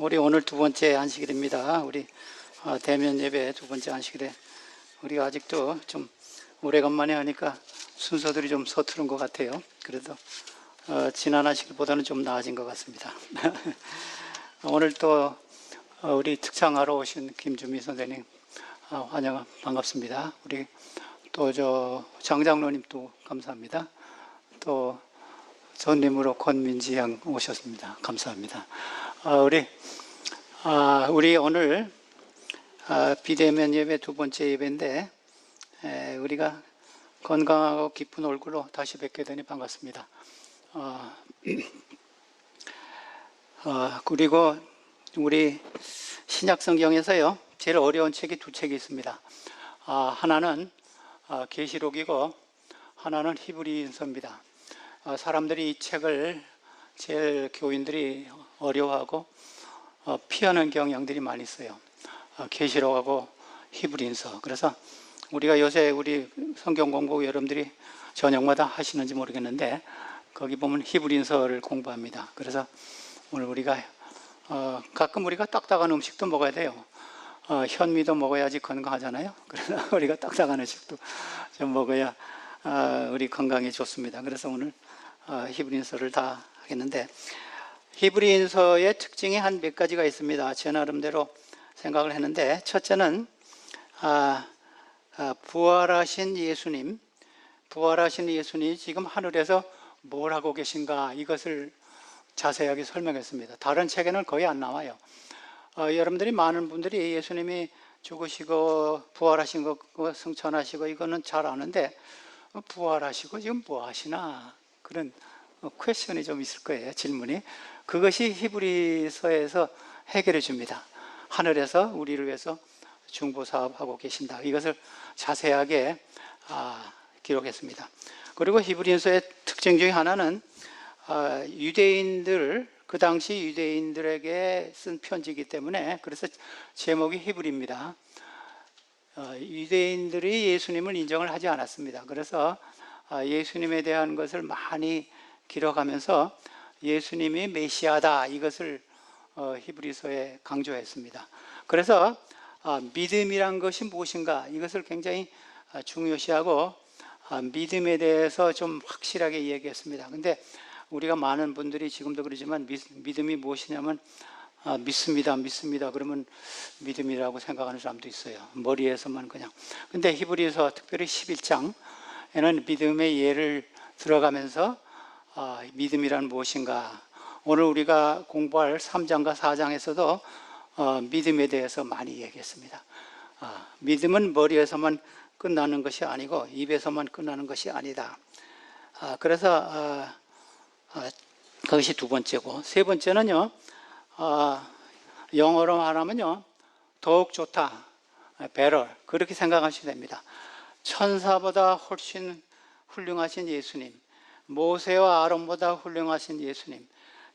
우리 오늘 두 번째 안식일입니다. 우리 대면 예배 두 번째 안식일에 우리가 아직도 좀 오래간만에 하니까 순서들이 좀 서투른 것 같아요. 그래도 지난 안식일보다는 좀 나아진 것 같습니다. 오늘 또 우리 특창하러 오신 김주미 선생님 환영 반갑습니다. 우리 또 장장로님 또 감사합니다. 또 손님으로 권민지 양 오셨습니다. 감사합니다. 우리 오늘 비대면 예배 두 번째 예배인데 우리가 건강하고 기쁜 얼굴로 다시 뵙게 되니 반갑습니다. 그리고 우리 신약 성경에서요 제일 어려운 책이 두 책이 있습니다. 하나는 계시록이고 하나는 히브리서입니다. 사람들이 이 책을 제일 교인들이 어려워하고 피하는 경향들이 많이 있어요. 계시록하고 히브리서. 그래서 우리가 요새 우리 성경 공부 여러분들이 저녁마다 하시는지 모르겠는데 거기 보면 히브리서를 공부합니다. 그래서 오늘 우리가 가끔 우리가 딱딱한 음식도 먹어야 돼요. 현미도 먹어야지 건강하잖아요. 그래서 우리가 딱딱한 음식도 좀 먹어야 우리 건강에 좋습니다. 그래서 오늘 히브리서를 다 하겠는데 히브리서의 특징이 한 몇 가지가 있습니다. 제 나름대로 생각을 했는데 첫째는 부활하신 예수님 지금 하늘에서 뭘 하고 계신가 이것을 자세하게 설명했습니다. 다른 책에는 거의 안 나와요. 여러분들이 많은 분들이 예수님이 죽으시고 부활하신 거 승천하시고 이거는 잘 아는데 부활하시고 지금 뭐 하시나 그런 퀘스천이 좀 있을 거예요. 질문이. 그것이 히브리서에서 해결해 줍니다. 하늘에서 우리를 위해서 중보사업하고 계신다. 이것을 자세하게 기록했습니다. 그리고 히브리서의 특징 중에 하나는 유대인들 그 당시 유대인들에게 쓴 편지이기 때문에 그래서 제목이 히브리입니다. 유대인들이 예수님을 인정을 하지 않았습니다. 그래서 예수님에 대한 것을 많이 기록하면서 예수님이 메시아다 이것을 히브리서에 강조했습니다. 그래서 믿음이란 것이 무엇인가 이것을 굉장히 중요시하고 믿음에 대해서 좀 확실하게 얘기했습니다. 근데 우리가 많은 분들이 지금도 그러지만 믿음이 무엇이냐면 믿습니다 그러면 믿음이라고 생각하는 사람도 있어요. 머리에서만 그냥. 근데 히브리서 특별히 11장에는 믿음의 예를 들어가면서 믿음이란 무엇인가 오늘 우리가 공부할 3장과 4장에서도 믿음에 대해서 많이 얘기했습니다. 믿음은 머리에서만 끝나는 것이 아니고 입에서만 끝나는 것이 아니다. 그래서 그것이 두 번째고 세 번째는요 영어로 말하면요 더욱 좋다 better 그렇게 생각하시면 됩니다. 천사보다 훨씬 훌륭하신 예수님, 모세와 아론보다 훌륭하신 예수님,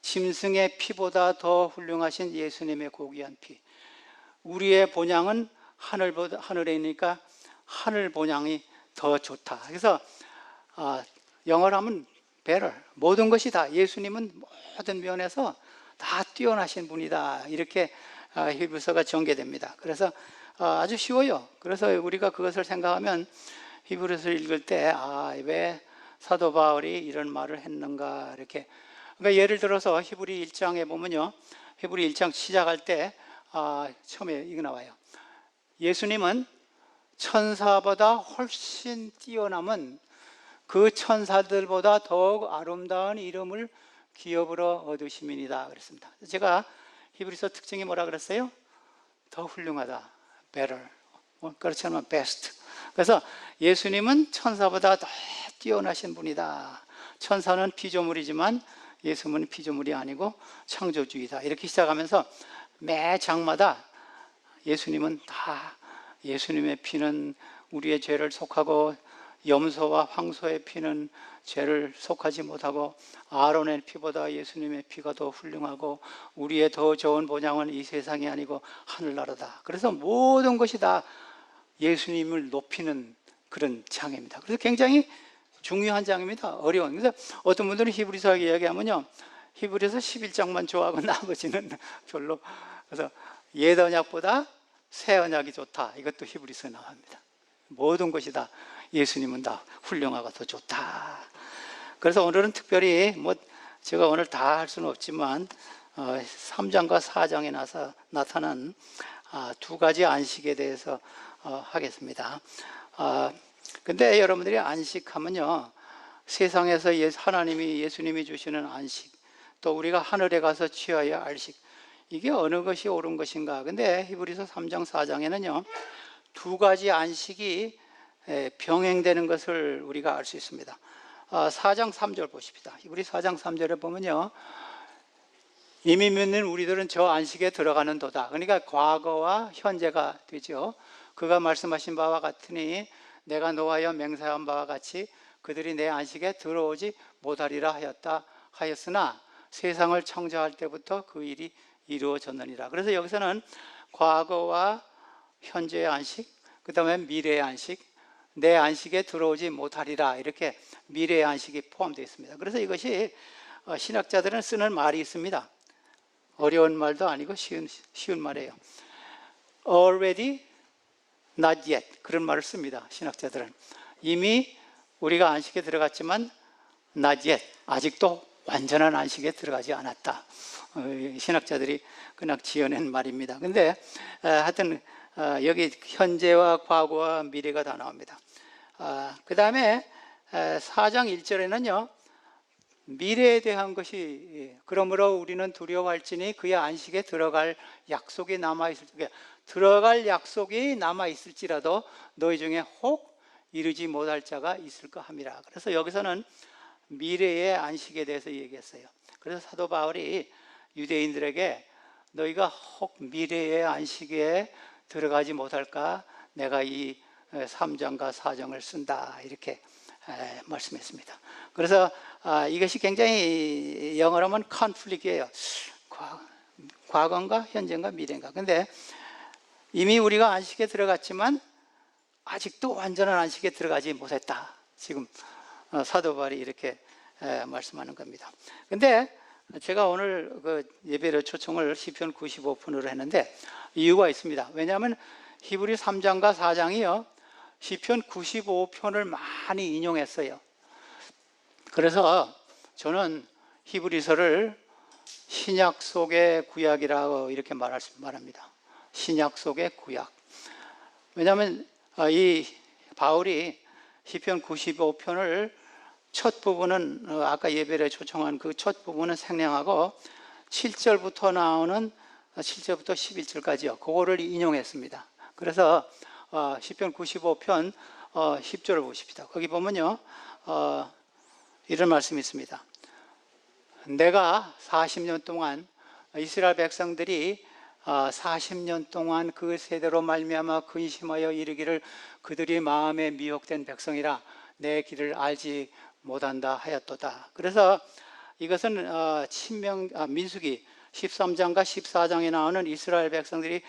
짐승의 피보다 더 훌륭하신 예수님의 고귀한 피. 우리의 본향은 하늘에 있으니까 하늘 본향이 더 좋다. 그래서 영어로 하면 better, 모든 것이 다 예수님은 모든 면에서 다 뛰어나신 분이다. 이렇게 히브리서가 전개됩니다. 그래서 아주 쉬워요. 그래서 우리가 그것을 생각하면 히브리서를 읽을 때 왜 사도 바울이 이런 말을 했는가 이렇게. 그러니까 예를 들어서 히브리 1장에 보면요 히브리 1장 시작할 때 처음에 이거 나와요. 예수님은 천사보다 훨씬 뛰어남은 그 천사들보다 더욱 아름다운 이름을 기업으로 얻으심이니이다 그랬습니다. 제가 히브리서 특징이 뭐라 그랬어요? 더 훌륭하다, better, 그렇지 않으면 best. 그래서 예수님은 천사보다 더 뛰어나신 분이다. 천사는 피조물이지만 예수님은 피조물이 아니고 창조주이다. 이렇게 시작하면서 매 장마다 예수님은 다 예수님의 피는 우리의 죄를 속하고 염소와 황소의 피는 죄를 속하지 못하고 아론의 피보다 예수님의 피가 더 훌륭하고 우리의 더 좋은 본향은 이 세상이 아니고 하늘나라다. 그래서 모든 것이 다 예수님을 높이는 그런 장입니다. 그래서 굉장히 중요한 장입니다. 어려운. 그래서 어떤 분들은 히브리서 이야기하면요 히브리서 11장만 좋아하고 나머지는 별로. 그래서 옛 언약보다 새 언약이 좋다. 이것도 히브리서에 나옵니다. 모든 것이 다 예수님은 다 훌륭하고 더 좋다. 그래서 오늘은 특별히 뭐 제가 오늘 다 할 수는 없지만 3장과 4장에 나타난 두 가지 안식에 대해서 하겠습니다. 근데 여러분들이 안식하면요, 세상에서 하나님이 예수님이 주시는 안식, 또 우리가 하늘에 가서 취하여 안식, 이게 어느 것이 옳은 것인가? 근데 히브리서 3장 4장에는요 두 가지 안식이 병행되는 것을 우리가 알 수 있습니다. 4장 3절 보십시다. 히브리 4장 3절에 보면요, 이미 믿는 우리들은 저 안식에 들어가는 도다. 그러니까 과거와 현재가 되죠. 그가 말씀하신 바와 같으니 내가 노하여 맹세한 바와 같이 그들이 내 안식에 들어오지 못하리라 하였으나 세상을 창조할 때부터 그 일이 이루어졌느니라. 그래서 여기서는 과거와 현재의 안식, 그 다음에 미래의 안식, 내 안식에 들어오지 못하리라, 이렇게 미래의 안식이 포함되어 있습니다. 그래서 이것이 신학자들은 쓰는 말이 있습니다. 어려운 말도 아니고 쉬운 말이에요. Already, not yet. 그런 말을 씁니다. 신학자들은. 이미 우리가 안식에 들어갔지만 not yet. 아직도 완전한 안식에 들어가지 않았다. 신학자들이 그냥 지어낸 말입니다. 근데 하여튼 여기 현재와 과거와 미래가 다 나옵니다. 그 다음에 4장 1절에는요 미래에 대한 것이, 그러므로 우리는 두려워할지니 그의 안식에 들어갈 약속이 남아있을지라도 너희 중에 혹 이르지 못할 자가 있을까 함이라. 그래서 여기서는 미래의 안식에 대해서 얘기했어요. 그래서 사도 바울이 유대인들에게 너희가 혹 미래의 안식에 들어가지 못할까 내가 이 3장과 4장을 쓴다, 이렇게 말씀했습니다. 그래서 이것이 굉장히 영어로 하면 컨플릭트예요. 과거인가 현재인가 미래인가. 근데 이미 우리가 안식에 들어갔지만 아직도 완전한 안식에 들어가지 못했다. 지금 사도 바울이 이렇게 말씀하는 겁니다. 근데 제가 오늘 그 예배를 초청을 시편 95편으로 했는데 이유가 있습니다. 왜냐하면 히브리 3장과 4장이요 시편 95편을 많이 인용했어요. 그래서 저는 히브리서를 신약 속의 구약이라고 이렇게 말합니다. 신약 속의 구약. 왜냐하면 이 바울이 시편 95편을 첫 부분은 아까 예배를 초청한 그 첫 부분은 생략하고 7절부터 나오는 7절부터 11절까지요. 그거를 인용했습니다. 그래서 시편 95편 10절을 보십시다. 거기 보면요 이런 말씀이 있습니다. 내가 40년 동안 이스라엘 백성들이 40년 동안 그 세대로 말미암아 근심하여 이르기를 그들이 마음에 미혹된 백성이라 내 길을 알지 못한다 하였도다. 그래서 이것은 민수기 13장과 14장에 나오는 이스라엘 백성들이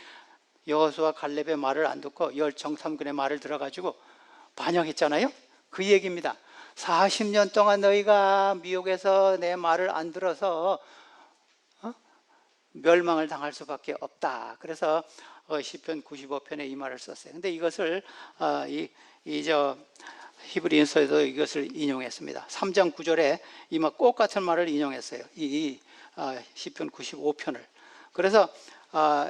여호수아 갈렙의 말을 안 듣고 열정탐꾼의 말을 들어가지고 반역했잖아요. 그 얘기입니다. 40년 동안 너희가 미혹해서 내 말을 안 들어서 멸망을 당할 수밖에 없다. 그래서 시편 95편에 이 말을 썼어요. 근데 이것을 히브리서에도 이것을 인용했습니다. 3장 9절에 이 꼭 같은 말을 인용했어요. 이 시편 95편을. 그래서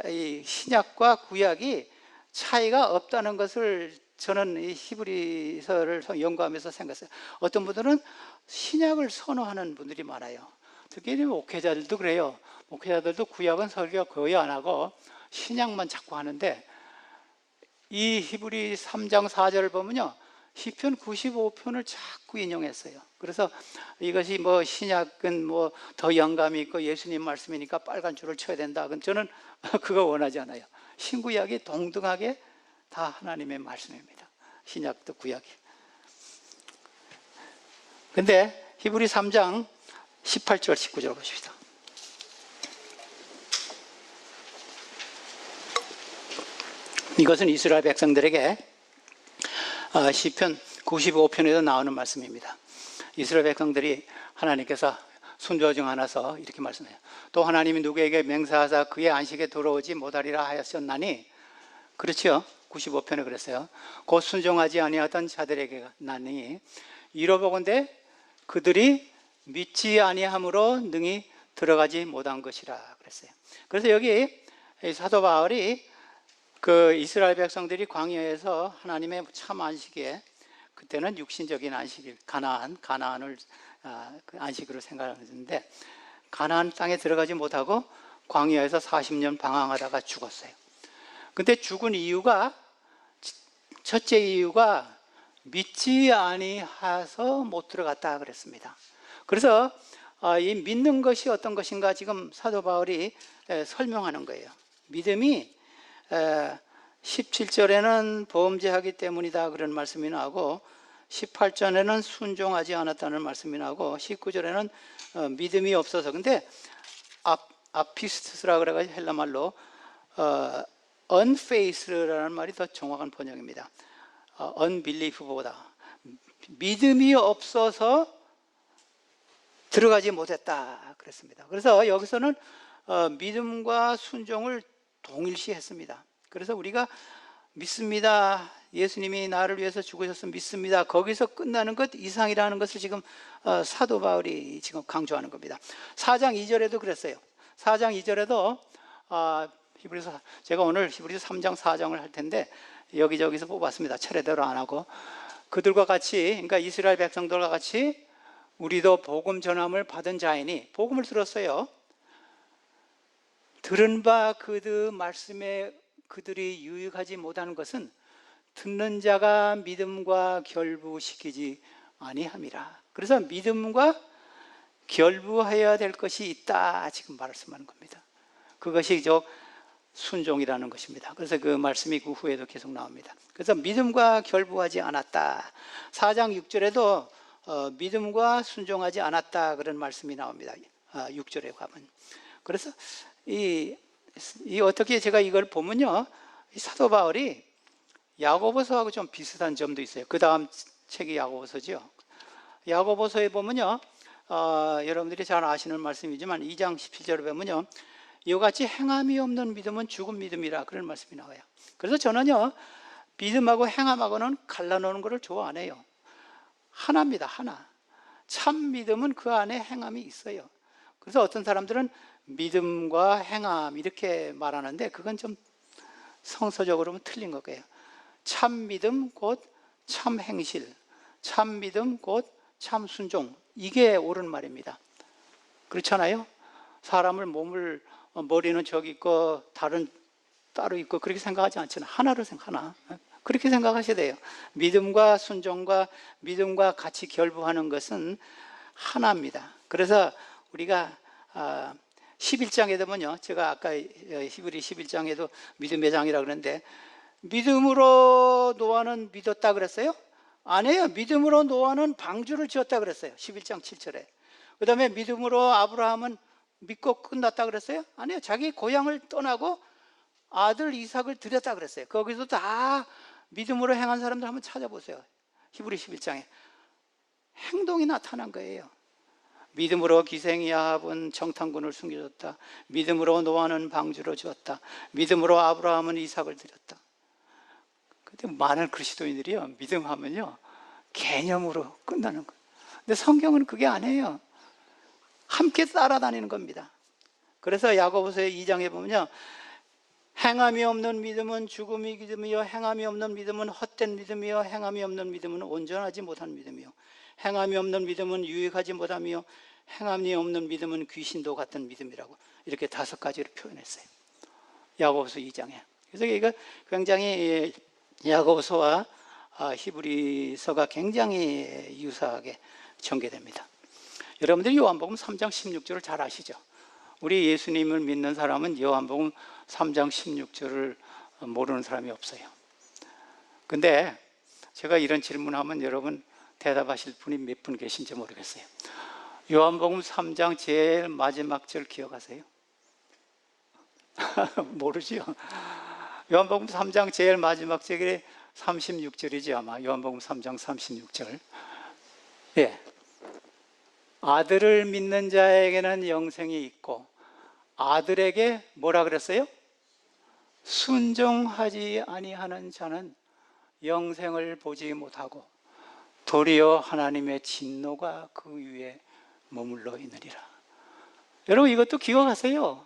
이 신약과 구약이 차이가 없다는 것을 저는 이 히브리서를 연구하면서 생각했어요. 어떤 분들은 신약을 선호하는 분들이 많아요. 특히 목회자들도 그래요. 목회자들도 구약은 설교 거의 안 하고 신약만 자꾸 하는데 이 히브리 3장 4절을 보면요 시편 95편을 자꾸 인용했어요. 그래서 이것이 뭐 신약은 뭐 더 영감이 있고 예수님 말씀이니까 빨간 줄을 쳐야 된다. 저는 그거 원하지 않아요. 신구약이 동등하게 다 하나님의 말씀입니다. 신약도 구약이. 근데 히브리 3장 18절 19절 보십시다. 이것은 이스라엘 백성들에게 시편 95편에도 나오는 말씀입니다. 이스라엘 백성들이 하나님께서 순조 중 하나서 이렇게 말씀해요. 또 하나님이 누구에게 맹세하사 그의 안식에 들어오지 못하리라 하였었나니, 그렇죠? 95편에 그랬어요. 곧 순종하지 아니하던 자들에게 나니 이로보건대 그들이 믿지 아니함으로 능히 들어가지 못한 것이라 그랬어요. 그래서 여기 사도 바울이 그 이스라엘 백성들이 광야에서 하나님의 참 안식에, 그때는 육신적인 안식일, 가나안을 그 안식으로 생각하는데, 가나안 땅에 들어가지 못하고 광야에서 40년 방황하다가 죽었어요. 근데 죽은 이유가, 첫째 이유가 믿지 아니해서 못 들어갔다 그랬습니다. 그래서 이 믿는 것이 어떤 것인가 지금 사도 바울이 설명하는 거예요. 믿음이 17절에는 범죄하기 때문이다 그런 말씀이 나오고, 18절에는 순종하지 않았다는 말씀이 나오고, 19절에는 믿음이 없어서. 근데 아피스트스라 그래가지고 헬라말로 unfaith라는 말이 더 정확한 번역입니다. unbelief보다 믿음이 없어서 들어가지 못했다 그랬습니다. 그래서 여기서는 믿음과 순종을 동일시했습니다. 그래서 우리가 믿습니다, 예수님이 나를 위해서 죽으셨으면 믿습니다, 거기서 끝나는 것 이상이라는 것을 지금 사도 바울이 지금 강조하는 겁니다. 4장 2절에도 그랬어요. 4장 2절에도 히브리서, 제가 오늘 히브리서 3장 4장을 할 텐데 여기저기서 뽑았습니다. 차례대로 안 하고. 그들과 같이, 그러니까 이스라엘 백성들과 같이 우리도 복음 전함을 받은 자이니, 복음을 들었어요. 들은 바 그들 말씀에 그들이 유익하지 못하는 것은 듣는 자가 믿음과 결부시키지 아니함이라. 그래서 믿음과 결부해야 될 것이 있다 지금 말씀하는 겁니다. 그것이 순종이라는 것입니다. 그래서 그 말씀이 그 후에도 계속 나옵니다. 그래서 믿음과 결부하지 않았다. 4장 6절에도 믿음과 순종하지 않았다 그런 말씀이 나옵니다. 6절에 가면. 그래서 이 어떻게 제가 이걸 보면요, 이 사도 바울이 야고보서하고 좀 비슷한 점도 있어요. 그 다음 책이 야고보서죠. 야고보서에 보면요, 여러분들이 잘 아시는 말씀이지만 2장 17절에 보면요, 이와 같이 행함이 없는 믿음은 죽은 믿음이라 그런 말씀이 나와요. 그래서 저는요, 믿음하고 행함하고는 갈라놓는 것을 좋아 안 해요. 하나입니다, 하나. 참 믿음은 그 안에 행함이 있어요. 그래서 어떤 사람들은 믿음과 행함 이렇게 말하는데 그건 좀 성서적으로는 틀린 거예요. 참 믿음 곧 참 행실, 참 믿음 곧 참 순종, 이게 옳은 말입니다. 그렇잖아요? 사람을 머리는 저기 있고 다른 따로 있고 그렇게 생각하지 않잖아요. 하나로 하나. 그렇게 생각하셔야 돼요. 믿음과 순종과 믿음과 같이 결부하는 것은 하나입니다. 그래서 우리가 11장에 보면요, 제가 아까 히브리 11장에도 믿음의 장이라고 그러는데, 믿음으로 노아는 믿었다 그랬어요? 아니에요. 믿음으로 노아는 방주를 지었다 그랬어요. 11장 7절에. 그 다음에 믿음으로 아브라함은 믿고 끝났다 그랬어요? 아니에요. 자기 고향을 떠나고 아들 이삭을 드렸다 그랬어요. 거기서 다 믿음으로 행한 사람들 한번 찾아보세요. 히브리 11장에 행동이 나타난 거예요. 믿음으로 기생이 야합은 정탐꾼을 숨겨줬다. 믿음으로 노아는 방주를 지었다. 믿음으로 아브라함은 이삭을 드렸다. 근데 많은 그리스도인들이요, 믿음하면요 개념으로 끝나는 거예요. 근데 성경은 그게 아니에요. 함께 따라다니는 겁니다. 그래서 야고보서 2장에 보면요, 행함이 없는 믿음은 죽음이 믿음이요, 행함이 없는 믿음은 헛된 믿음이요, 행함이 없는 믿음은 온전하지 못한 믿음이요, 행함이 없는 믿음은 유익하지 못하며 행함이 없는 믿음은 귀신도 같은 믿음이라고 이렇게 5가지로 표현했어요. 야고보서 2장에. 그래서 이거 굉장히 야고보서와 히브리서가 굉장히 유사하게 전개됩니다. 여러분들이 요한복음 3장 16절을 잘 아시죠? 우리 예수님을 믿는 사람은 요한복음 3장 16절을 모르는 사람이 없어요. 근데 제가 이런 질문하면 여러분 대답하실 분이 몇 분 계신지 모르겠어요. 요한복음 3장 제일 마지막 절 기억하세요? 모르죠? 요한복음 3장 제일 마지막 절이 36절이지 아마. 요한복음 3장 36절. 예. 아들을 믿는 자에게는 영생이 있고 아들에게 뭐라 그랬어요? 순종하지 아니하는 자는 영생을 보지 못하고 도리어 하나님의 진노가 그 위에 머물러 있느니라. 여러분 이것도 기억하세요.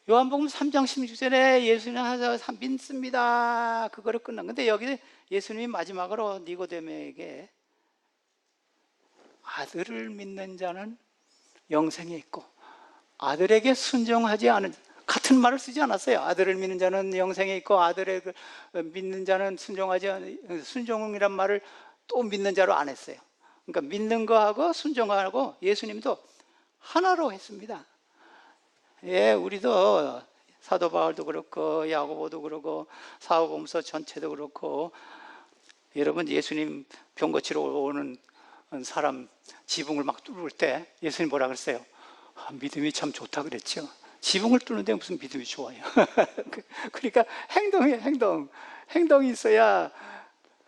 요한복음 3장 16절에 예수님 하자 믿습니다. 그거를 끝난 건데 여기 예수님이 마지막으로 니고데모에게 아들을 믿는 자는 영생이 있고 아들에게 순종하지 않은, 같은 말을 쓰지 않았어요. 아들을 믿는 자는 영생이 있고 아들을 믿는 자는 순종하지 않은, 순종이란 말을 또 믿는 자로 안 했어요. 그러니까 믿는 거하고 순종하고 예수님도 하나로 했습니다. 예, 우리도 사도 바울도 그렇고 야고보도 그렇고 사복음서 전체도 그렇고, 여러분 예수님 병 고치러 오는 사람 지붕을 막 뚫을 때 예수님 뭐라 그랬어요? 믿음이 참 좋다 그랬죠. 지붕을 뚫는데 무슨 믿음이 좋아요. 그러니까 행동이 있어야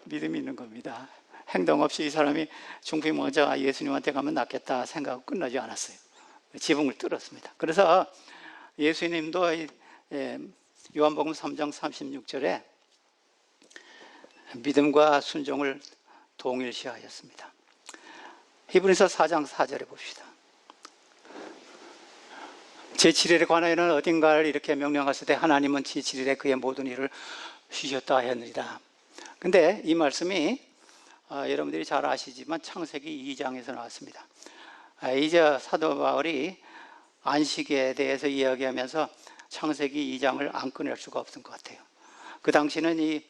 믿음이 있는 겁니다. 행동 없이 이 사람이 중풍병자 예수님한테 가면 낫겠다 생각하고 끝나지 않았어요. 지붕을 뚫었습니다. 그래서 예수님도 요한복음 3장 36절에 믿음과 순종을 동일시하였습니다. 히브리서 4장 4절에 봅시다. 제7일에 관하여는 어딘가를 이렇게 명령하실 때 하나님은 제7일에 그의 모든 일을 쉬셨다 하였느니라. 근데 이 말씀이 여러분들이 잘 아시지만 창세기 2장에서 나왔습니다. 이제 사도 바울이 안식에 대해서 이야기하면서 창세기 2장을 안 꺼낼 수가 없을 것 같아요. 그 당시는 이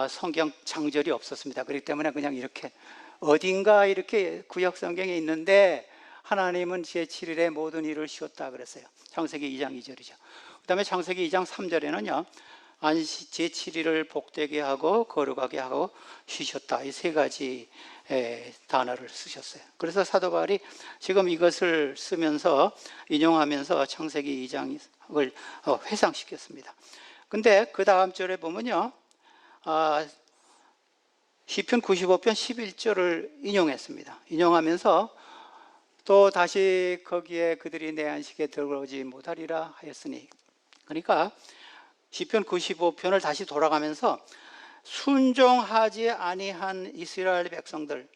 성경 장절이 없었습니다. 그렇기 때문에 그냥 이렇게 어딘가 이렇게 구약 성경에 있는데 하나님은 제7일에 모든 일을 쉬었다 그랬어요. 창세기 2장 2절이죠. 그 다음에 창세기 2장 3절에는요 제7일을 복되게 하고 거룩하게 하고 쉬셨다, 이 세 가지 단어를 쓰셨어요. 그래서 사도 바울이 지금 이것을 쓰면서 인용하면서 창세기 2장을 회상시켰습니다. 근데 그 다음 절에 보면요 시편 95편 11절을 인용했습니다. 인용하면서 또 다시 거기에 그들이 내 안식에 들어오지 못하리라 하였으니, 그러니까 시편 95편을 다시 돌아가면서 순종하지 아니한 이스라엘 백성들,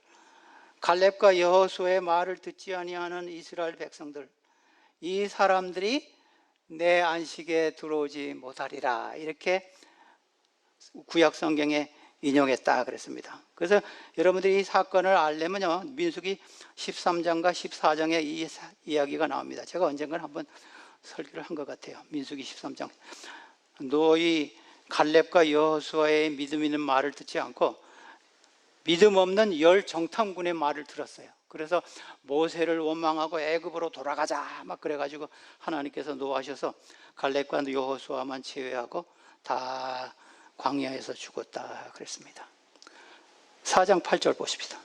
갈렙과 여호수아의 말을 듣지 아니하는 이스라엘 백성들, 이 사람들이 내 안식에 들어오지 못하리라, 이렇게 구약 성경에 인용했다 그랬습니다. 그래서 여러분들이 이 사건을 알려면요 민수기 13장과 14장에 이 이야기가 나옵니다. 제가 언젠가 한번 설교를 한 것 같아요. 민수기 13장, 너희 갈렙과 여호수아의 믿음 있는 말을 듣지 않고 믿음 없는 열 정탐꾼의 말을 들었어요. 그래서 모세를 원망하고 애굽으로 돌아가자 막 그래가지고 하나님께서 노하셔서 갈렙과 여호수아만 제외하고 다 광야에서 죽었다 그랬습니다. 4장 8절 보십시다.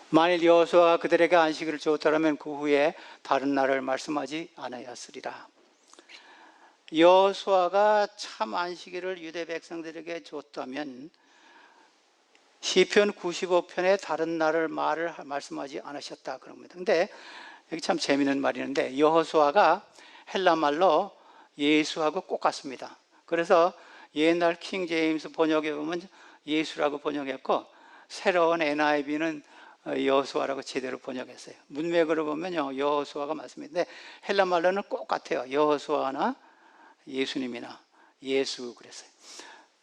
만일 여호수아가 그들에게 안식일을 주었더라면 그 후에 다른 날을 말씀하지 않았으리라. 여호수아가 참 안식일을 유대 백성들에게 줬다면 시편 95편에 다른 날을 말씀하지 않으셨다 그럽니다. 근데 여기 참 재미있는 말이 있는데, 여호수아가 헬라 말로 예수하고 꼭 같습니다. 그래서 옛날 킹 제임스 번역에 보면 예수라고 번역했고, 새로운 NIV는 여호수아라고 제대로 번역했어요. 문맥으로 보면요 여호수아가 맞습니다. 근데 헬라 말로는 꼭 같아요. 여호수아나 예수님이나 예수 그랬어요.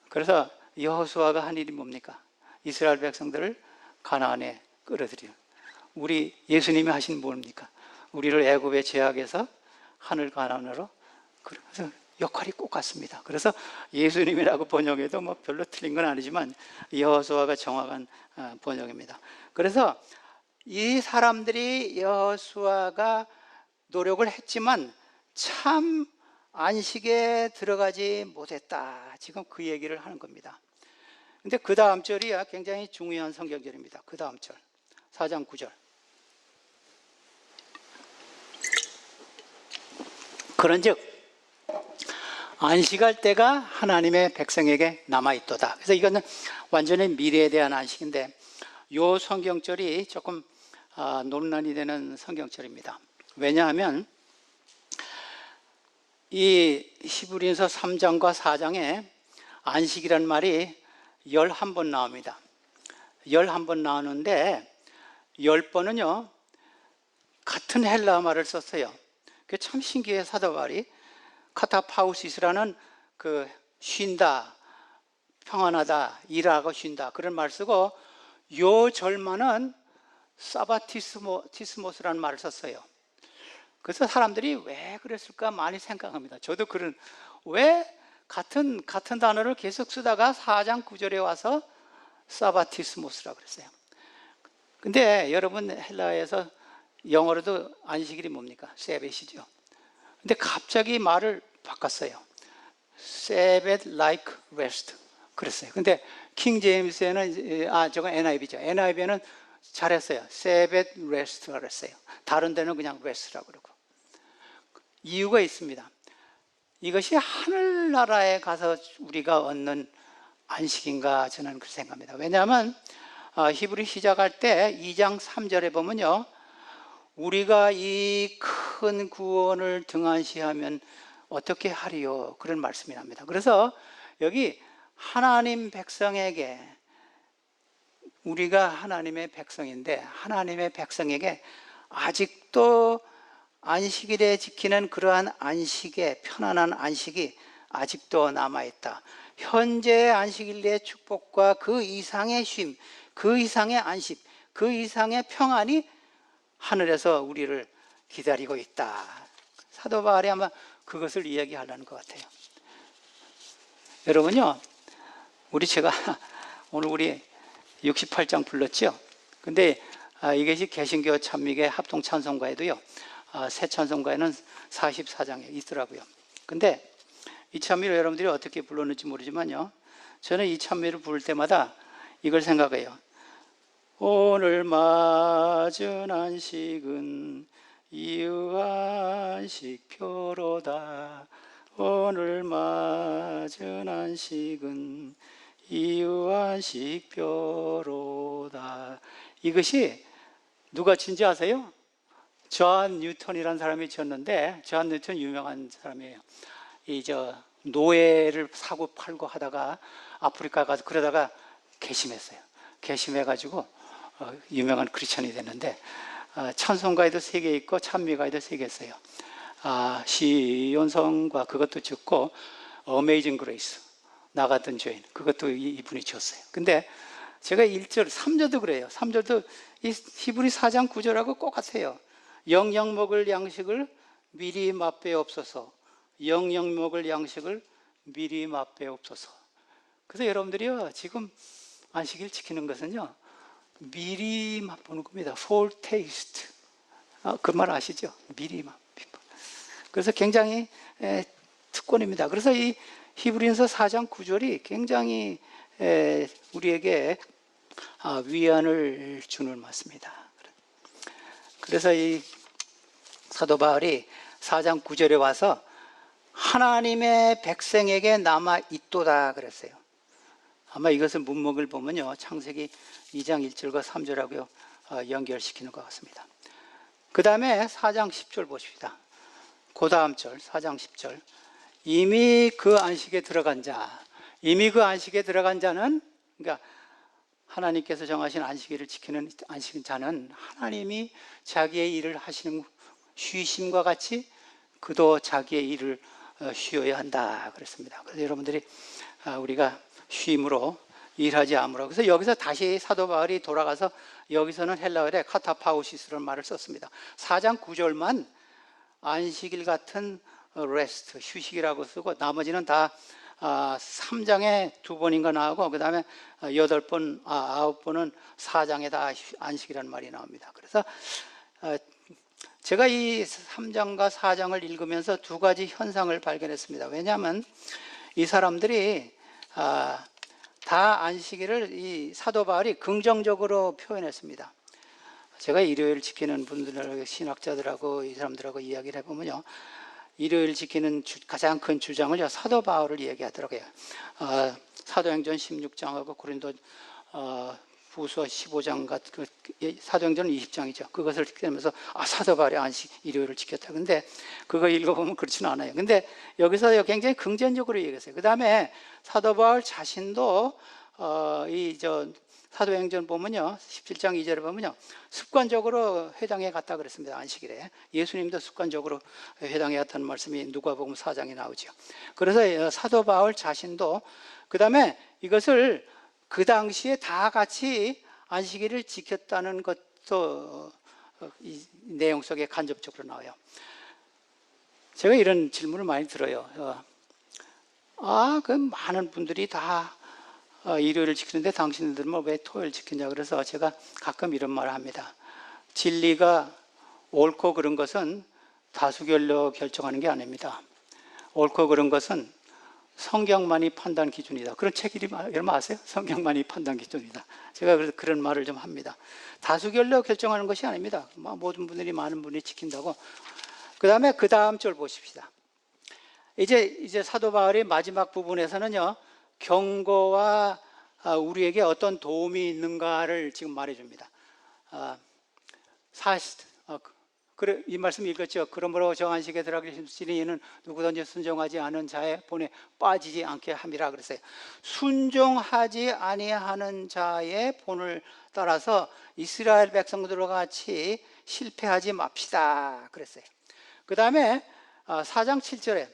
그래서 여호수아가 한 일이 뭡니까? 이스라엘 백성들을 가나안에 끌어들여요. 우리 예수님이 하신 뭡니까? 우리를 애굽의 제약에서 하늘 가나안으로, 그래서 역할이 꼭 같습니다. 그래서 예수님이라고 번역해도 뭐 별로 틀린 건 아니지만 여호수아가 정확한 번역입니다. 그래서 이 사람들이 여호수아가 노력을 했지만 참 안식에 들어가지 못했다, 지금 그 얘기를 하는 겁니다. 근데 그 다음 절이 굉장히 중요한 성경절입니다. 그 다음 절 4장 9절, 그런즉 안식할 때가 하나님의 백성에게 남아있도다. 그래서 이거는 완전히 미래에 대한 안식인데 이 성경절이 조금 논란이 되는 성경절입니다. 왜냐하면 이 히브리서 3장과 4장에 안식이라는 말이 11번 나옵니다. 11번 나오는데 10번은요 같은 헬라어 말을 썼어요. 그게 참 신기해요. 사도 바울이 카타파우시스라는 그 쉰다, 평안하다, 일하고 쉰다 그런 말 쓰고 요 절만은 사바티스모스라는 말을 썼어요. 그래서 사람들이 왜 그랬을까 많이 생각합니다. 저도 왜 같은 단어를 계속 쓰다가 4장 9절에 와서 사바티스모스라고 그랬어요. 근데 여러분 헬라어에서 영어로도 안식일이 뭡니까? 세벳이죠. 근데 갑자기 말을 바꿨어요. Sabbath like rest 그랬어요. 근데 킹 제임스에는 저거 NIV죠. NIV에는 잘했어요. Sabbath rest라고 그랬어요. 다른 데는 그냥 rest라고 그러고. 이유가 있습니다. 이것이 하늘나라에 가서 우리가 얻는 안식인가 저는 그렇게 생각합니다. 왜냐하면 히브리 시작할 때 2장 3절에 보면요 우리가 이 큰 구원을 등한시하면 어떻게 하리요 그런 말씀이 납니다. 그래서 여기 하나님 백성에게 우리가 하나님의 백성인데 하나님의 백성에게 아직도 안식일에 지키는 그러한 안식의 편안한 안식이 아직도 남아있다. 현재의 안식일의 축복과 그 이상의 쉼, 그 이상의 안식, 그 이상의 평안이 하늘에서 우리를 기다리고 있다. 사도 바울이 아마 그것을 이야기하려는 것 같아요. 여러분요, 제가 오늘 우리 68장 불렀죠? 근데 이것이 개신교 찬미계 합동 찬송가에도요, 새 찬송가에는 44장에 있더라고요. 근데 이 찬미를 여러분들이 어떻게 불렀는지 모르지만요, 저는 이 찬미를 부를 때마다 이걸 생각해요. 오늘 맞은 안식은 이유안식표로다. 오늘 맞은 안식은 이유안식표로다. 이것이 누가 지은지 아세요? 존 뉴턴이라는 사람이 지었는데, 존 뉴턴 유명한 사람이에요. 노예를 사고 팔고 하다가 아프리카 가서 그러다가 개심했어요. 개심해가지고 유명한 크리스천이 됐는데 찬송가에도 3개 있고 찬미가에도 3개 있어요. 시온성과 그것도 짓고 어메이징 그레이스 나갔던 죄인 그것도 이분이 지었어요. 근데 제가 1절 3절도 그래요. 3절도 이 히브리 4장 9절하고 똑같아요. 영영 먹을 양식을 미리 맛배옵소서. 영영 먹을 양식을 미리 맛배옵소서. 그래서 여러분들이요 지금 안식일 지키는 것은요 미리 맛보는 겁니다. foretaste. 그 말 아시죠? 미리 맛. 그래서 굉장히 특권입니다. 그래서 이 히브리서 4장 9절이 굉장히 우리에게 위안을 주는 말씀입니다. 그래서 이 사도 바울이 4장 9절에 와서 하나님의 백성에게 남아 있도다 그랬어요. 아마 이것을 문맥을 보면요 창세기 2장 1절과 3절하고 연결시키는 것 같습니다. 그 다음에 4장 10절 보십시다. 그 다음 절 4장 10절 이미 그 안식에 들어간 자는 그러니까 하나님께서 정하신 안식일을 지키는 안식인 자는 하나님이 자기의 일을 하시는 쉬심과 같이 그도 자기의 일을 쉬어야 한다 그랬습니다. 그래서 여러분들이 우리가 쉼으로 일하지 않으므로 그래서 여기서 다시 사도 바울이 돌아가서 여기서는 헬라어에 카타파우시스라는 말을 썼습니다. 4장 9절만 안식일 같은 레스트 휴식이라고 쓰고 나머지는 다 3장에 2번인가 나오고 그 다음에 8번, 9번은 4장에 다 안식이라는 말이 나옵니다. 그래서 제가 이 3장과 4장을 읽으면서 2가지 현상을 발견했습니다. 왜냐하면 이 사람들이 다 안식일을 이 사도 바울이 긍정적으로 표현했습니다. 제가 일요일 지키는 분들, 신학자들하고 이 사람들하고 이야기를 해보면요. 일요일 지키는 가장 큰 주장을 사도 바울을 얘기하더라고요. 사도행전 16장하고 고린도 후서 15장 같은 사도행전은 20장이죠. 그것을 읽으면서 사도 바울이 안식 일요일을 지켰다. 근데 그거 읽어보면 그렇지는 않아요. 근데 여기서 굉장히 긍정적으로 얘기했어요. 그 다음에 사도 바울 자신도 사도행전 보면요, 17장 2절에 보면요, 습관적으로 회당에 갔다 그랬습니다. 안식일에. 예수님도 습관적으로 회당에 갔다는 말씀이 누가복음 4장에 나오죠. 그래서 사도 바울 자신도, 그 다음에 이것을 그 당시에 다 같이 안식일을 지켰다는 것도 이 내용 속에 간접적으로 나와요. 제가 이런 질문을 많이 들어요. 그 많은 분들이 다 일요일을 지키는데 당신들은 왜 토요일 지키냐. 그래서 제가 가끔 이런 말을 합니다. 진리가 옳고 그른 것은 다수결로 결정하는 게 아닙니다. 옳고 그른 것은 성경만이 판단 기준이다. 그런 책 이름 여러분 아세요? 성경만이 판단 기준이다. 제가 그래서 그런 말을 좀 합니다. 다수결로 결정하는 것이 아닙니다. 모든 분들이, 많은 분이 지킨다고. 그 다음에 그 다음 절 보십시다. 이제 사도 바울이 마지막 부분에서는요, 경고와 우리에게 어떤 도움이 있는가를 지금 말해줍니다. 그래, 이 말씀 읽었죠. 그러므로 저 안식에 들어가시니 이는 누구든지 순종하지 않은 자의 본에 빠지지 않게 함이라 그랬어요. 순종하지 아니하는 자의 본을 따라서 이스라엘 백성들과 같이 실패하지 맙시다 그랬어요. 그 다음에 4장 7절에,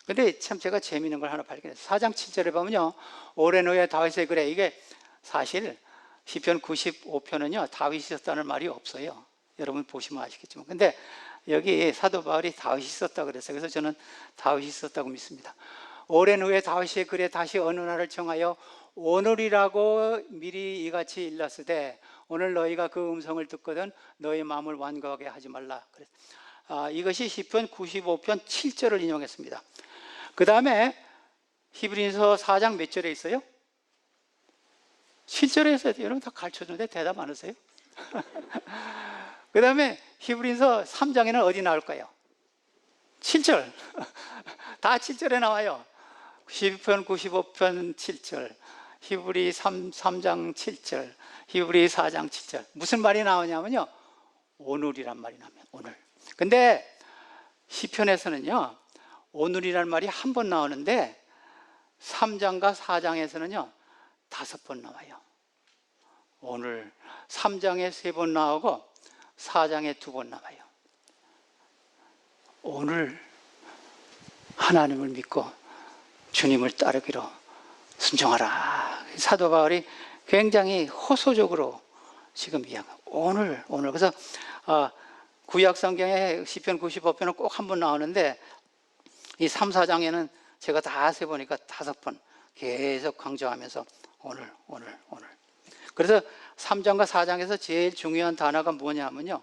근데 참 제가 재미있는 걸 하나 발견했어요. 4장 7절에 보면요, 오랜 후에 다윗의 글에, 이게 사실 시편 95편은요 다윗이 썼다는 말이 없어요. 여러분 보시면 아시겠지만. 근데 여기 사도 바울이 다윗이 썼다 그랬어요. 그래서 저는 다윗이 썼다고 믿습니다. 오랜 후에 다윗의 글에 다시 어느 날을 정하여 오늘이라고 미리 이같이 일렀으되 오늘 너희가 그 음성을 듣거든 너희 마음을 완고하게 하지 말라. 이것이 시편 95편 7절을 인용했습니다. 그 다음에 히브리서 4장 몇 절에 있어요? 7절에 있어요. 여러분 다 가르쳐주는데 대답 안 하세요? 그 다음에 히브리서 3장에는 어디 나올까요? 7절. 다 7절에 나와요. 시편 95편 7절, 히브리 3장 7절, 히브리 4장 7절. 무슨 말이 나오냐면요, 오늘이란 말이 나와요. 오늘. 근데 시편에서는요, 오늘이란 말이 한 번 나오는데 3장과 4장에서는요 5번 나와요. 오늘 3장에 3번 나오고 4장에 2번 나와요. 오늘 하나님을 믿고 주님을 따르기로 순종하라. 사도 바울이 굉장히 호소적으로 지금 이야기합니다. 오늘. 그래서 구약 성경에 시편 95편은 꼭 한 번 나오는데 이 3, 4장에는 제가 다 세보니까 5번 계속 강조하면서 오늘. 그래서 3장과 4장에서 제일 중요한 단어가 뭐냐면요,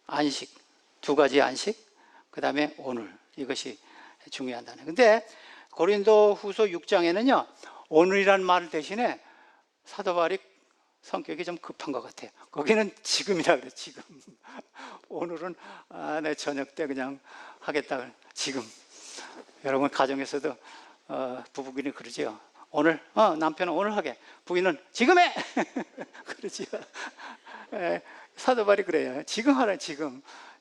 안식, 2가지 안식, 그 다음에 오늘, 이것이 중요한 단어예요. 근데 고린도 후서 6장에는요 오늘이란 말 대신에 사도 바울이 성격이 좀 급한 것 같아요. 거기는 지금이라 그래. 지금. 오늘은 내 저녁 때 그냥 하겠다. 지금. 여러분 가정에서도 부부끼리 그러죠. 오늘 남편은 오늘 하게, 부인은 지금 해. 그러지요. 사도 바울이 그래요. 지금 하라.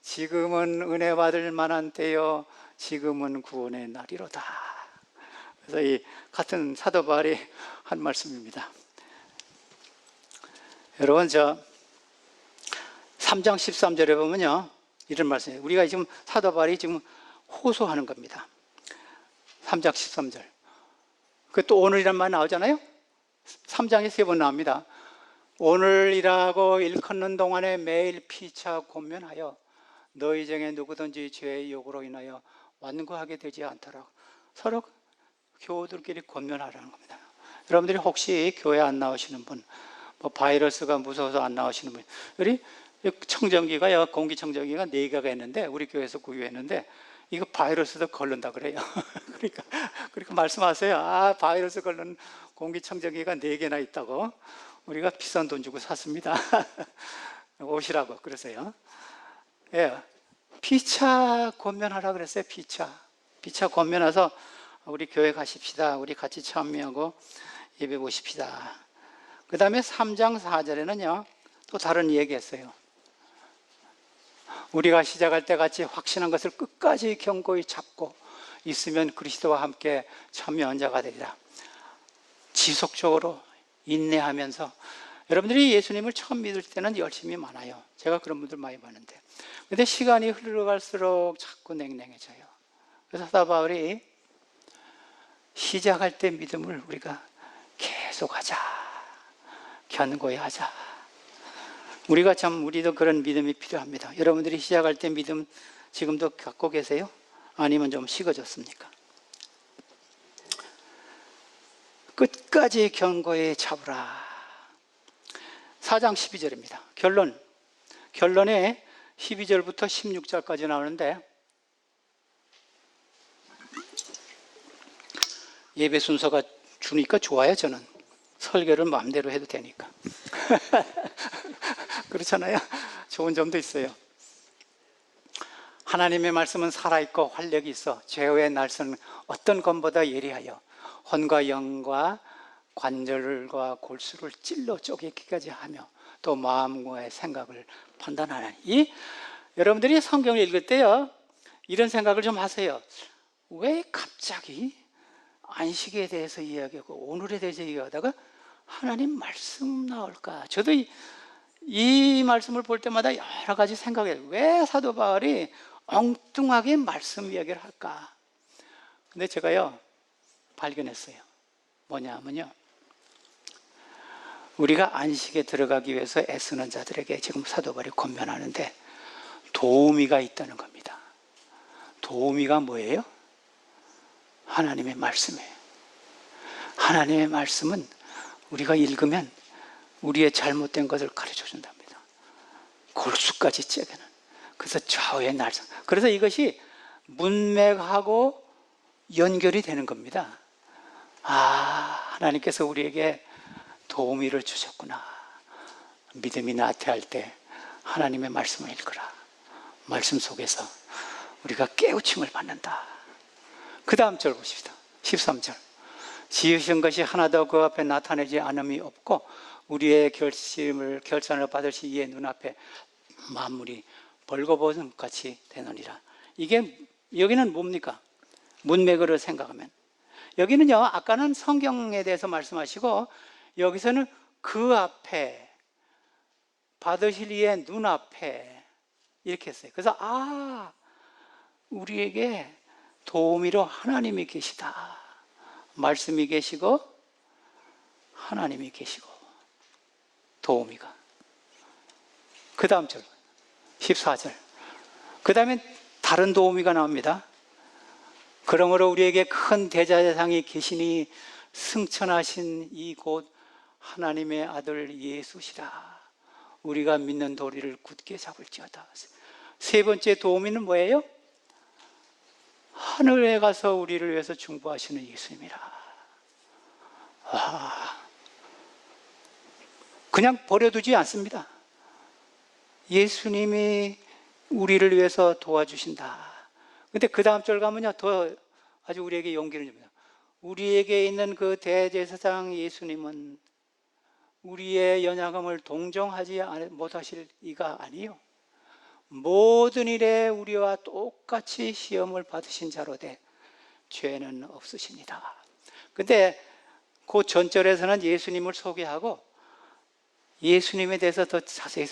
지금은 은혜 받을 만한 때요, 지금은 구원의 날이로다. 그래서 이 같은 사도 바울이 한 말씀입니다. 여러분, 3장 13절에 보면요, 이런 말씀이에요. 우리가 지금 사도 바울이 지금 호소하는 겁니다. 3장 13절. 그 또 오늘이란 말 나오잖아요. 3장에 3번 나옵니다. 오늘이라고 일컫는 동안에 매일 피차 권면하여 너희 중에 누구든지 죄의 욕으로 인하여 완고하게 되지 않도록 서로 교우들끼리 권면하라는 겁니다. 여러분들이 혹시 교회 안 나오시는 분, 바이러스가 무서워서 안 나오시는 분, 우리 청정기가요, 공기청정기가 4개가 있는데 우리 교회에서 구입했는데 이거 바이러스도 걸른다 그래요. 그러니까 말씀하세요. 바이러스 걸는 공기청정기가 4개나 있다고. 우리가 비싼 돈 주고 샀습니다. 오시라고 그러세요. 예, 피차 권면하라 그랬어요. 피차 권면해서 우리 교회 가십시다. 우리 같이 참여하고 예배 보십시다. 그 다음에 3장 4절에는요 또 다른 얘기했어요. 우리가 시작할 때 같이 확신한 것을 끝까지 견고히 잡고 있으면 그리스도와 함께 참여한 자가 되리라. 지속적으로 인내하면서, 여러분들이 예수님을 처음 믿을 때는 열심히 많아요. 제가 그런 분들 많이 봤는데, 근데 시간이 흘러갈수록 자꾸 냉랭해져요. 그래서 사도 바울이 시작할 때 믿음을 우리가 계속하자, 견고히 하자. 우리도 그런 믿음이 필요합니다. 여러분들이 시작할 때 믿음 지금도 갖고 계세요? 아니면 좀 식어졌습니까? 끝까지 견고히 잡으라. 4장 12절입니다. 결론에 12절부터 16절까지 나오는데, 예배 순서가 주니까 좋아요. 저는 설교를 마음대로 해도 되니까. 그렇잖아요. 좋은 점도 있어요. 하나님의 말씀은 살아있고 활력이 있어 죄의 날선 어떤 검보다 예리하여 혼과 영과 관절과 골수를 찔러 쪼개기까지 하며 또 마음과의 생각을 판단하나니. 여러분들이 성경을 읽을 때요 이런 생각을 좀 하세요. 왜 갑자기 안식에 대해서 이야기하고 오늘에 대해서 이야기하다가 하나님 말씀 나올까? 저도 이 말씀을 볼 때마다 여러 가지 생각해요. 왜 사도 바울이 엉뚱하게 말씀 이야기를 할까? 근데 제가요 발견했어요. 뭐냐면요, 우리가 안식에 들어가기 위해서 애쓰는 자들에게 지금 사도 바울이 권면하는데 도우미가 있다는 겁니다. 도우미가 뭐예요? 하나님의 말씀이에요. 하나님의 말씀은 우리가 읽으면 우리의 잘못된 것을 가르쳐 준답니다. 골수까지 째게는. 그래서 좌우의 날선. 그래서 이것이 문맥하고 연결이 되는 겁니다. 하나님께서 우리에게 도우미를 주셨구나. 믿음이 나태할 때 하나님의 말씀을 읽으라. 말씀 속에서 우리가 깨우침을 받는다. 그 다음 절 보십시다. 13절. 지으신 것이 하나도 그 앞에 나타내지 않음이 없고 우리의 결산을 받을 시기에 눈앞에 만물이 벌거벗은 같이 되느니라. 이게 여기는 뭡니까? 문맥으로 생각하면 여기는요, 아까는 성경에 대해서 말씀하시고 여기서는 그 앞에 받으실 이의 눈앞에 이렇게 했어요. 그래서 우리에게 도우미로 하나님이 계시다. 말씀이 계시고 하나님이 계시고 도우미가. 그 다음 절 14절. 그 다음에 다른 도우미가 나옵니다. 그러므로 우리에게 큰 대제사장이 계시니 승천하신 이곳 하나님의 아들 예수시라. 우리가 믿는 도리를 굳게 잡을지어다. 세 번째 도우미는 뭐예요? 하늘에 가서 우리를 위해서 중보하시는 예수님이라. 그냥 버려두지 않습니다. 예수님이 우리를 위해서 도와주신다. 근데 그 다음 절 가면요, 더 아주 우리에게 용기를 줍니다. 우리에게 있는 그 대제사장 예수님은 우리의 연약함을 동정하지 못하실 이가 아니요, 모든 일에 우리와 똑같이 시험을 받으신 자로 돼 죄는 없으십니다. 근데 그 전절에서는 예수님을 소개하고 예수님에 대해서 더 자세히,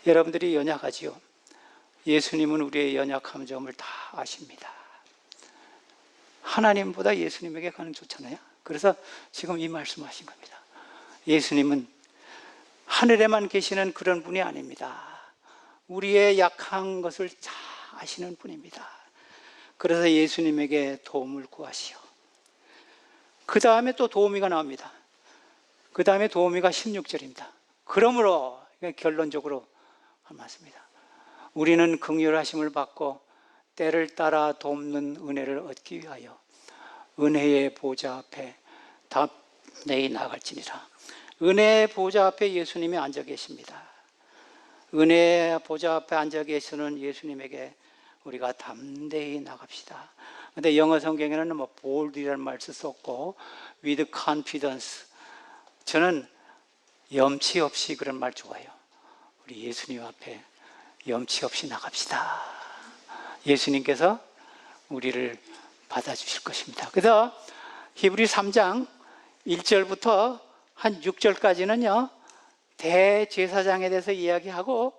여러분들이 연약하지요. 예수님은 우리의 연약한 점을 다 아십니다. 하나님보다 예수님에게 가는 좋잖아요. 그래서 지금 이 말씀하신 겁니다. 예수님은 하늘에만 계시는 그런 분이 아닙니다. 우리의 약한 것을 잘 아시는 분입니다. 그래서 예수님에게 도움을 구하시오. 그 다음에 또 도우미가 나옵니다. 그 다음에 도우미가 16절입니다. 그러므로 결론적으로 한 말씀입니다. 우리는 긍휼하심을 받고 때를 따라 돕는 은혜를 얻기 위하여 은혜의 보좌 앞에 담대히 나갈지니라. 은혜의 보좌 앞에 예수님이 앉아 계십니다. 은혜의 보좌 앞에 앉아 계시는 예수님에게 우리가 담대히 나갑시다. 근데 영어 성경에는 bold이라는 말 썼고 with confidence. 저는 염치 없이 그런 말 좋아요. 우리 예수님 앞에 염치 없이 나갑시다. 예수님께서 우리를 받아주실 것입니다. 그래서 히브리 3장 1절부터 한 6절까지는요 대제사장에 대해서 이야기하고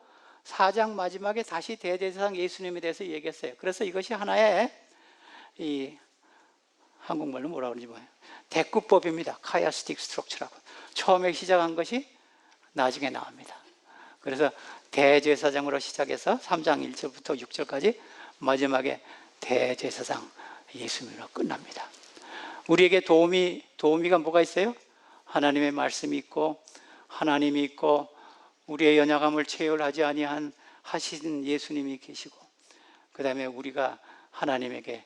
4장 마지막에 다시 대제사장 예수님에 대해서 얘기했어요. 그래서 이것이 하나의 이 한국말로 뭐라 그러는지 뭐예요? 대꾸법입니다. 카이아스틱 스트럭처라고. 처음에 시작한 것이 나중에 나옵니다. 그래서 대제사장으로 시작해서 3장 1절부터 6절까지 마지막에 대제사장 예수님으로 끝납니다. 우리에게 도우미가 뭐가 있어요? 하나님의 말씀이 있고 하나님이 있고 우리의 연약함을 체휼하지 아니한 하신 예수님이 계시고 그 다음에 우리가 하나님에게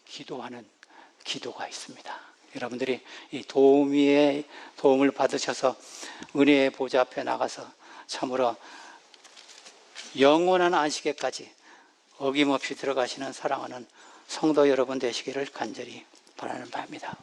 기도하는 기도가 있습니다. 여러분들이 이 도우미의 도움을 받으셔서 은혜의 보좌 앞에 나가서 참으로 영원한 안식에까지 어김없이 들어가시는 사랑하는 성도 여러분 되시기를 간절히 바라는 바입니다.